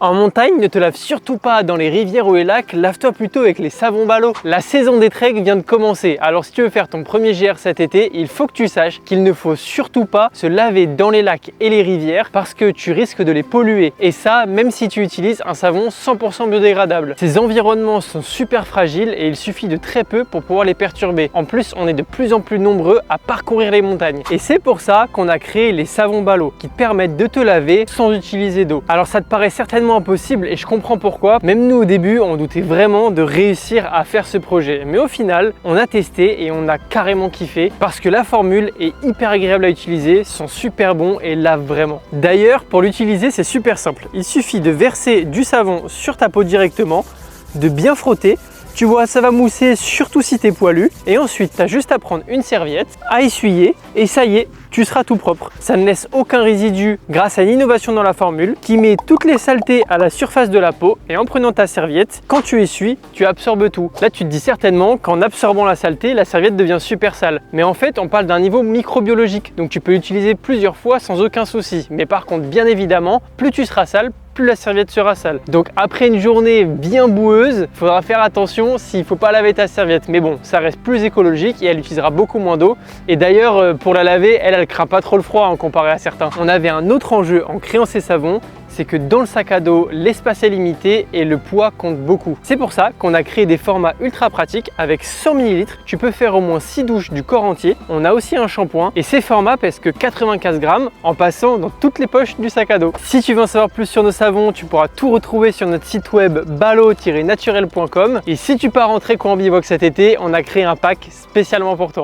En montagne, ne te lave surtout pas dans les rivières ou les lacs, lave-toi plutôt avec les savons Balo. La saison des treks vient de commencer, alors si tu veux faire ton premier GR cet été, il faut que tu saches qu'il ne faut surtout pas se laver dans les lacs et les rivières parce que tu risques de les polluer. Et ça, même si tu utilises un savon 100% biodégradable. Ces environnements sont super fragiles et il suffit de très peu pour pouvoir les perturber. En plus, on est de plus en plus nombreux à parcourir les montagnes. Et c'est pour ça qu'on a créé les savons Balo qui te permettent de te laver sans utiliser d'eau. Alors ça te paraît certainement impossible et je comprends pourquoi. Même nous au début, on doutait vraiment de réussir à faire ce projet. Mais au final, on a testé et on a carrément kiffé parce que la formule est hyper agréable à utiliser, sont super bons et lavent vraiment. D'ailleurs, pour l'utiliser, c'est super simple. Il suffit de verser du savon sur ta peau directement, de bien frotter. Tu vois, ça va mousser surtout si t'es poilu. Et ensuite, tu as juste à prendre une serviette, à essuyer et ça y est, tu seras tout propre. Ça ne laisse aucun résidu grâce à une innovation dans la formule qui met toutes les saletés à la surface de la peau et en prenant ta serviette, quand tu essuies, tu absorbes tout. Là, tu te dis certainement qu'en absorbant la saleté, la serviette devient super sale. Mais en fait, on parle d'un niveau microbiologique. Donc tu peux l'utiliser plusieurs fois sans aucun souci. Mais par contre, bien évidemment, plus tu seras sale, plus la serviette sera sale. Donc après une journée bien boueuse, il faudra faire attention s'il ne faut pas laver ta serviette. Mais bon, ça reste plus écologique et elle utilisera beaucoup moins d'eau. Et d'ailleurs, pour la laver, elle craint pas trop le froid en comparé à certains. On avait un autre enjeu en créant ces savons, c'est que dans le sac à dos, l'espace est limité et le poids compte beaucoup. C'est pour ça qu'on a créé des formats ultra pratiques avec 100 ml. Tu peux faire au moins 6 douches du corps entier. On a aussi un shampoing et ces formats pèsent que 95 grammes en passant dans toutes les poches du sac à dos. Si tu veux en savoir plus sur nos savons, tu pourras tout retrouver sur notre site web balo-naturel.com. Et si tu pars en trek ou en bivouac cet été, on a créé un pack spécialement pour toi.